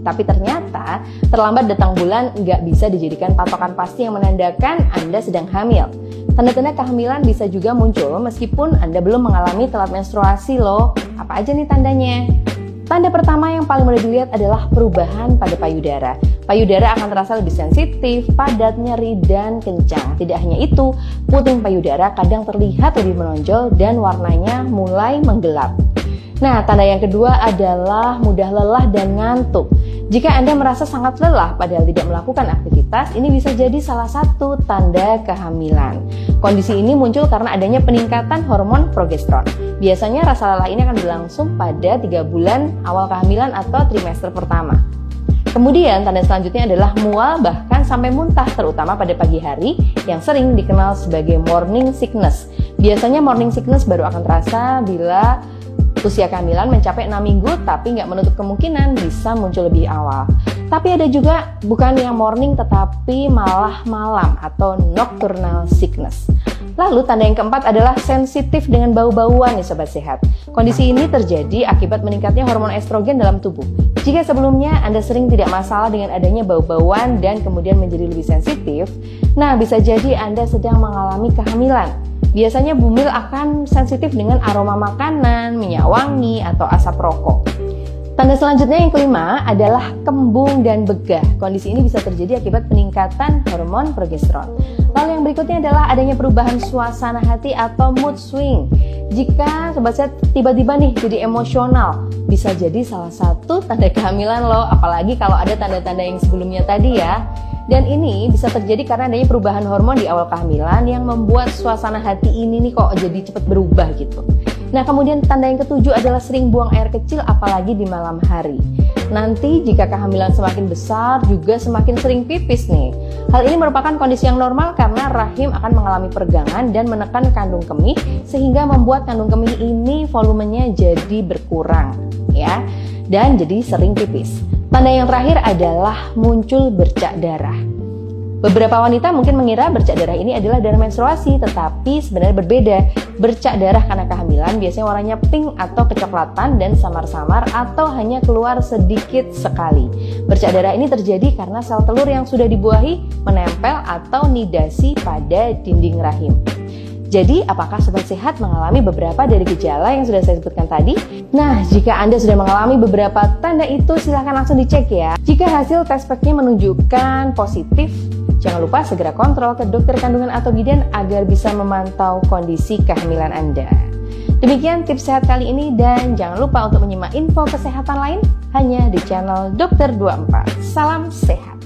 Tapi ternyata terlambat datang bulan nggak bisa dijadikan patokan pasti yang menandakan Anda sedang hamil. Tanda-tanda kehamilan bisa juga muncul meskipun Anda belum mengalami telat menstruasi loh. Apa aja nih tandanya? Tanda pertama yang paling mudah dilihat adalah perubahan pada payudara. Payudara akan terasa lebih sensitif, padat, nyeri, dan kencang. Tidak hanya itu, puting payudara kadang terlihat lebih menonjol dan warnanya mulai menggelap. Nah, tanda yang kedua adalah mudah lelah dan ngantuk. Jika Anda merasa sangat lelah padahal tidak melakukan aktivitas, ini bisa jadi salah satu tanda kehamilan. Kondisi ini muncul karena adanya peningkatan hormon progesteron. Biasanya rasa lelah ini akan berlangsung pada 3 bulan awal kehamilan atau trimester pertama. Kemudian tanda selanjutnya adalah mual bahkan sampai muntah, terutama pada pagi hari yang sering dikenal sebagai morning sickness. Biasanya morning sickness baru akan terasa bila usia kehamilan mencapai 6 minggu, tapi nggak menutup kemungkinan bisa muncul lebih awal. Tapi ada juga bukan yang morning tetapi malah malam atau nocturnal sickness. Lalu tanda yang keempat adalah sensitif dengan bau-bauan nih Sobat Sehat. Kondisi ini terjadi akibat meningkatnya hormon estrogen dalam tubuh. Jika sebelumnya Anda sering tidak masalah dengan adanya bau-bauan dan kemudian menjadi lebih sensitif, nah bisa jadi Anda sedang mengalami kehamilan. Biasanya bumil akan sensitif dengan aroma makanan, minyak wangi, atau asap rokok. Tanda selanjutnya yang kelima adalah kembung dan begah. Kondisi ini bisa terjadi akibat peningkatan hormon progesteron. Lalu yang berikutnya adalah adanya perubahan suasana hati atau mood swing. Jika Sobat Sehat tiba-tiba nih jadi emosional, bisa jadi salah satu tanda kehamilan loh. Apalagi kalau ada tanda-tanda yang sebelumnya tadi ya. Dan ini bisa terjadi karena adanya perubahan hormon di awal kehamilan yang membuat suasana hati ini nih kok jadi cepat berubah gitu. Nah, kemudian tanda yang ketujuh adalah sering buang air kecil apalagi di malam hari. Nanti jika kehamilan semakin besar juga semakin sering pipis nih. Hal ini merupakan kondisi yang normal karena rahim akan mengalami pergangan dan menekan kandung kemih sehingga membuat kandung kemih ini volumenya jadi berkurang ya dan jadi sering pipis. Tanda yang terakhir adalah muncul bercak darah. Beberapa wanita mungkin mengira bercak darah ini adalah darah menstruasi, tetapi sebenarnya berbeda. Bercak darah karena kehamilan biasanya warnanya pink atau kecoklatan dan samar-samar atau hanya keluar sedikit sekali. Bercak darah ini terjadi karena sel telur yang sudah dibuahi menempel atau nidasi pada dinding rahim. Jadi, apakah Sobat Sehat mengalami beberapa dari gejala yang sudah saya sebutkan tadi? Nah, jika Anda sudah mengalami beberapa tanda itu, silahkan langsung dicek ya. Jika hasil tes packnya menunjukkan positif, jangan lupa segera kontrol ke dokter kandungan atau bidan agar bisa memantau kondisi kehamilan Anda. Demikian tips sehat kali ini dan jangan lupa untuk menyimak info kesehatan lain hanya di channel Dokter 24. Salam sehat!